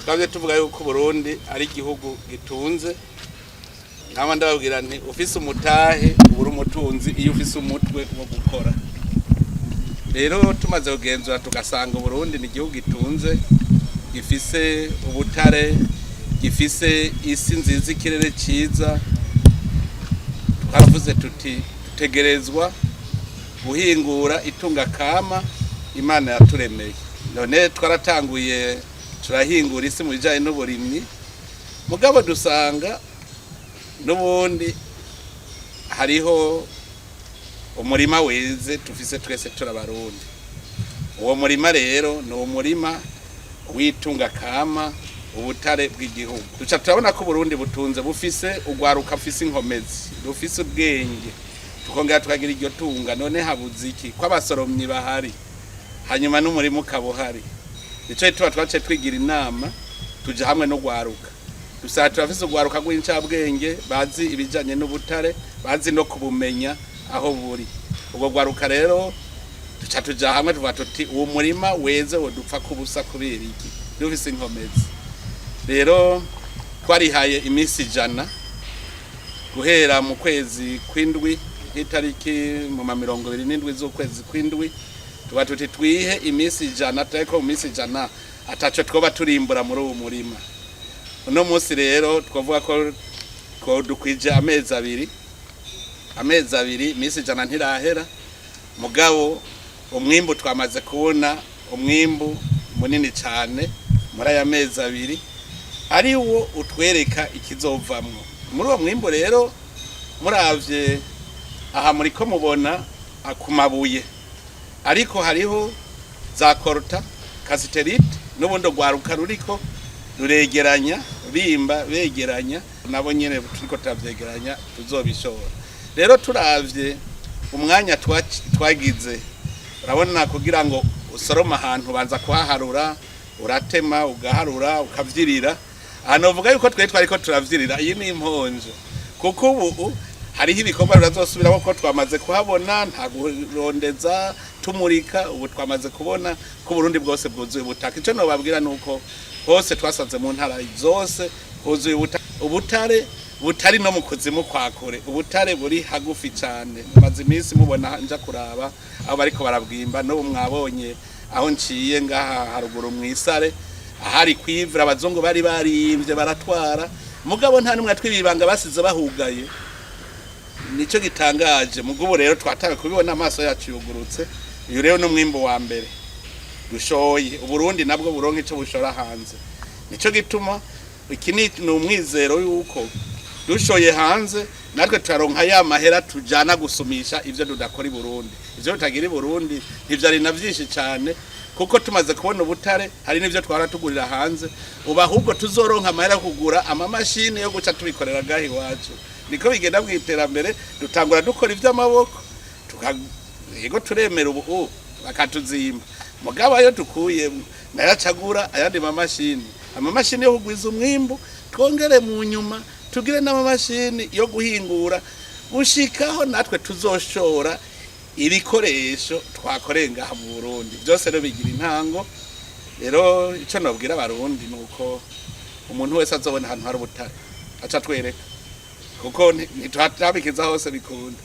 twabye tuvuga yuko Burundi ari igihugu gitunze nkaba ndababwira nti ufise umutahe ubura umutunzi iyo ufise umutwe wo gukora. Rero tumaze kugenzura tugasanga Burundi ni igihugu gitunze, gifise ubutare, gifise isi nziza, ikirere ciza. Twaravuze tuti tutegerezwa guhingura itunga kama Imana yaturemeye. None twaratanguye turahingura isi mu bijanye n'uburimyi, mugabo dusanga n'ubundi hariho umurima weze tufise twese turabarundi. Uwo murima rero ni umurima witunga kama ubutare bw'igihugu. Duca turabona ko Burundi butunze, bufise ugwaruka, bufise inkomezi, bufise ubwenge, tukongera tukagira iryo tunga. None habuze iki? Ko abasoromyi bahari hanyuma n'umurima ukabuhari. Nico tuba twace twigira inama tuja hamwe no gwaruka. Dusaba turafise ugwaruka rw'incabwenge bazi ibijanye n'ubutare, bazi no kubumenya aho buri. Ubwo gwaruka rero duca tuja hamwe tuvuga tuti uwo murima weze wodupfa kubusa kubera iki? Dufise inkomezi. Rero twarihaye iminsi 100 guhera mu kwezi kw'indwi itariki mu 27 z'ukwezi kw'indwi, tuba tuti twihe iminsi 100, ariko mu minsi 100 ataco twoba turimbura muri uwo murima. Uno munsi rero twavuga ko dukwije amezi 2, iminsi 100 ntirahera, mugabo umwimbu twamaze kubona umwimbu munini cyane muri aya mezi 2, ari wo utwereka ikizovamwo. Muri uwo mwimbu rero muravye aha muri ko mubona akumabuye, ariko hariho za korta kasiterite n'ubundo gwaruka ruriko ruregeranya bimba begeranya, nabo nyene turiko tavyegeranya tuzobishora. Rero turavye umwanya twagize, urabona kugira ngo usoroma ahantu banza kuhaharura, uratema ugaharura ukavyirira. Hanovuga yuko twariko turavyirira, iyi ni imponjo, kuko ubu hariho ibikorwa birazosubiraho ko twamaze kuhabona, nta gurondeza tumurika. Ubu twamaze kubona ko Burundi bwose bwuzuye ubutaka. Ico no babwira nuko hose twasanze mu ntara zose huzuye ubutare butari no mu kuzimu kwa kure. Ubutare buri hagufi cyane. Maze iminsi mubona nja kuraba aho bariko barabwimba, no mwabonye aho nciye ngaha haruguru mwisare ahari kwivura abazungu bari barimvye baratwara, mugabo nta numwe twibibanga basize bahugaye. Nico gitangaje. Mugabo rero twataka kubibona amaso yacu yugurutse. Iyo rero n'umwimbo wa mbere dushoye, Uburundi nabwo buronke ico bushora hanze. Nico gituma iki ni umwizero yuko dushoye hanze natwe turaronka ya mahera tujana gusumisha ivyo dudakora i Burundi. Ivyo tutagira i Burundi ntivyari na vyinshi cyane, kuko tumaze kubona ubutare hari n'ivyo twara tugurira hanze. Uba ahubwo tuzoronka amahera kugura amamashini yo guca tubikorera gahi wacu. Niko bigenda bw'iterambere, dutangura dukora ivy'amaboko, yego turemera ubu bakatuzimba. Mugabo ayo tukuye nayacagura ayandi amamashini yo kugwiza umwimbu, twongere mu nyuma tugire n'amamashini yo guhingura gushikaho natwe tuzoshora ibikoresho twakorenga mu Burundi. Byose rero bigira intango. Rero ico nobwira abarundi nuko umuntu wese azobona ahantu hari ubutare aca twereka, kuko ntitwatabikiza hose bikunda.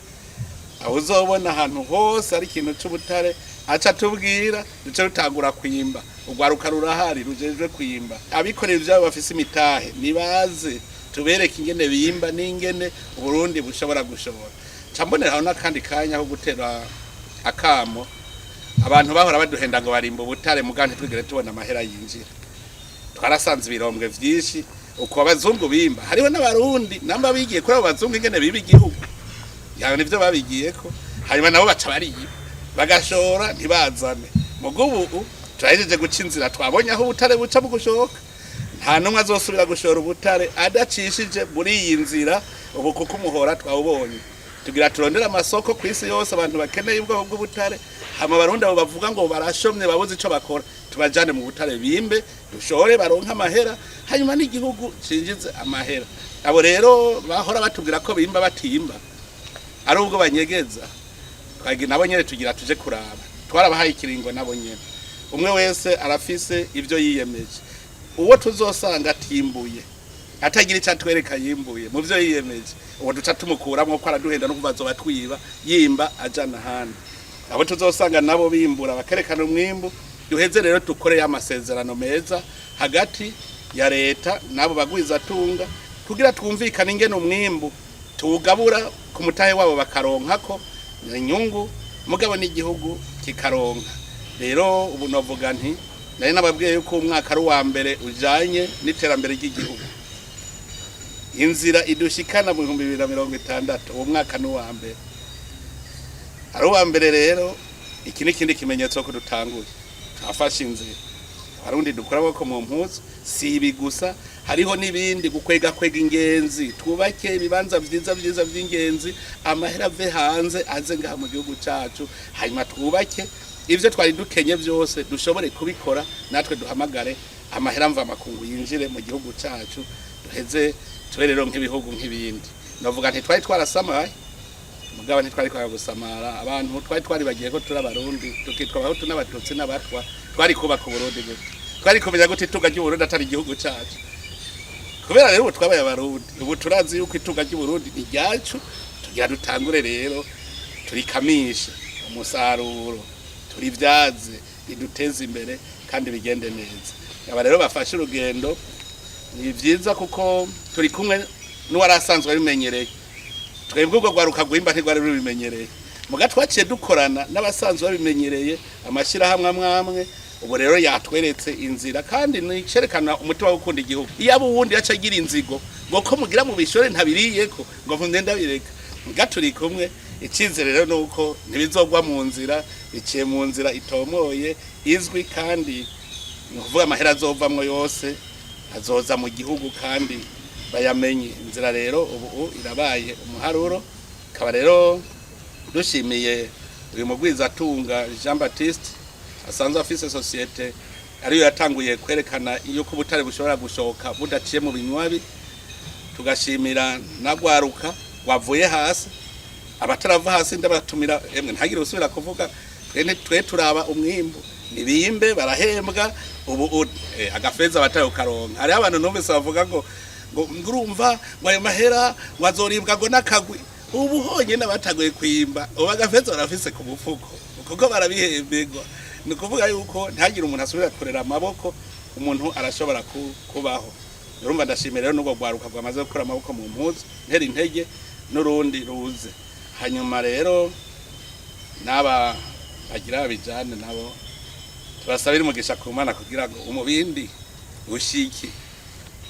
Aho uzobona ahantu hose ari ikintu c'ubutare aca tubwira, duce rutangura kwimba. Ugwaruka rurahari rujejwe kwimba, abikorera ivyabo bafise imitahe nibaze tubereke ingene bimba n'ingene Burundi bushobora gushobora. Camboneraho n'akandi kanya ko gutera akamo abantu bahora baduhenda ngo barimba ubutare, mugante twigere tubona amahera yinjira. Twarasanze ibirombwe vyinshi uko abazungu bimba. Hariho n'abarundi namba bigiye kuri abo bazungu ingene biba igihugu, yawe nivyo babigiyeko, hanyuma nabo baca bariye bagashora ntibazane. Mugubu turahejeje guca inzira, twabonye aho ubutare buca mu gushoka. Nta numwe azosubira gushora ubutare adacishije muri iyi nzira. Ubu kuko umuhora twawubonye, tugira turondera amasoko ku isi yose abantu bakeneye ubwoko bw'ubutare. Hama barundi abo bavuga ngo barashomye babuze ico bakora, tubajane mu butare bimbe dushore baronka amahera, hanyuma n'igihugu cinjize amahera. Abo rero bahora batubwira ko bimba batimba ari ubwo banyegeza, twagi nabo nyene tugira tuje kuraba. Twarabahaye ikiringo nabo nyene, umwe wese arafise ivyo yiyemeje. uwo tuzosanga atimbuye atagira icyo atwereka yimbuye mu byo yiyemeje uwo duca tumukuramo ko araduhenda no kubazo batwiba yimba ajana handi abo tuzosanga nabo bimbura bakerekana umwimbu duheze rero tukore amasezerano meza hagati ya leta nabo bagwiza tunga kugira twumvikane ingene umwimbu tuwugabura ku mutahe wabo bakaronka ko inyungu mugabo n'igihugu kikaronka rero ubu novuga nti nari nababwiye yuko umwaka ari wa mbere ujanye n'iterambere ry'igihugu inzira idushikana mu 2060 uwo mwaka ni wa mbere ari wa mbere rero iki n'ikindi kimenyetso ko dutanguye twafashe inzira abarundi dukora ko mu mpuzu si ibi gusa hariho nibindi gukwega ingenzi twubake ibibanza vyiza vy'ingenzi amahera ave hanze aze ngaha mu gihugu cacu hanyuma twubake ivyo twari dukenye vyose dushobore kubikora natwe duhamagare amahera mva makungu yinjire mu gihugu cacu duheze tuberero nk'ibihugu nk'ibindi navuga nti twari twarasamaye mugabo ntitwari kwa gusamara abantu twari bagiye ko turabarundi tukitwa abahutu n'abatutsi n'abatwa twari kubaka Burundi gute twari kumenya gute itunga ry'Uburundi atari igihugu cacu kubera rero twabaye abarundi ubu turazi yuko itunga ry'Uburundi ni ryacu tugira dutangure rero turikamisha umusaruro turivyaze iduteze imbere kandi bigende neza aba rero bafashe urugendo ni vyiza kuko turi kumwe n'uwarasanzwe abimenyereye twebwe ubwo gwaruka gwimba ntigwari rubimenyereye muga twaciye dukorana n'abasanzwe babimenyereye amashira hamwe amwe ubu rero yatweretse inzira kandi nicerekana umutima wo gukunda igihugu iyo abo wundi yacagira inzigo ngo ko mugira mu bishore ntabiriyeko ngo mvunde ndabireka muga turi kumwe icizere rero nuko ntibizogwa mu nzira iciye mu nzira itomoye izwi kandi nukuvuga amahera azovamwo yose azoza mu gihugu kandi bayamenye inzira rero ubu irabaye umuharuro kaba rero dushimiye uyu mugwiza atunga Jean Baptiste asanzwe afise societe ariyo yatanguye kwerekana iyo ku butare bushobora gushoka budaciye mu binywabi tugashimira nagwaruka wavuye hasi abatarava hasi ndabatumira emwe ntagire usubira kuvuga twe turaba umwimbu nibimbe barahembwa ubu agafeza batayo karonka hari abantu numvise bavuga ngo ngurumva ngo ayo mahera wazoribwa ngo nakagwi ubu honye nabatagoye kwimba ubu agafeza barafise ku mufuko kuko barabihembegwa nikuvuga yuko ntagire umuntu asubira kurera amaboko umuntu arashobora kubaho urumva ndashimira rero n'ubwo gwaruka bwamaze gukora amaboko mu mpuzu ntera intege n'urundi ruze hanyuma rero naba bagira abijane nabo turasabira umugisha ku Mana kugira ngo umubindi ushiki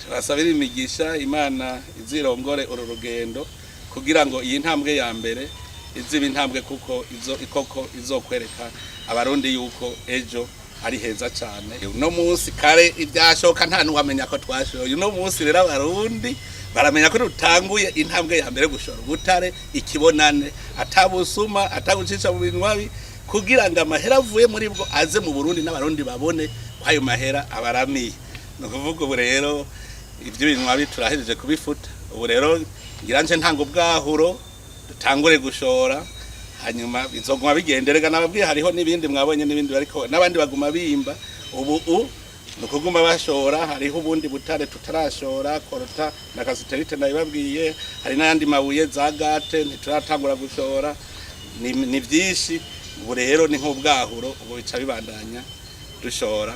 turasabira imigisha Imana izirongore uru rugendo kugira ngo iyi ntambwe ya mbere iziba intambwe kuko izokwereka abarundi yuko ejo ari heza cyane no munsi kare ibyashoka nta nuwamenya ko twashoye no munsi rero abarundi baramenya ko rutanguye intambwe ya mbere gushora ubutare ikibonane atabusuma atagucisha mu binwabi kugira ngo amahera avuye muri bwo aze mu Burundi n'abarundi babone kwayo mahera abaramiye no kuvuga ubu rero ibyo binwabi turahejeje kubifuta ubu rero ngiranje ntango bwahuro dutangure gushora hanyuma bizoguma bigenderega nababwiye hariho nibindi mwabonye nibindi bariko nabandi baguma bimba ubu nukuguma bashora hariho ubundi butare tutarashora korota na kasiterite nabibabwiye hari n'andi mabuye za gate ntituratangura gushora ni byinshi ubu rero ni nk'ubwahuro ubu bica bibandanya dushora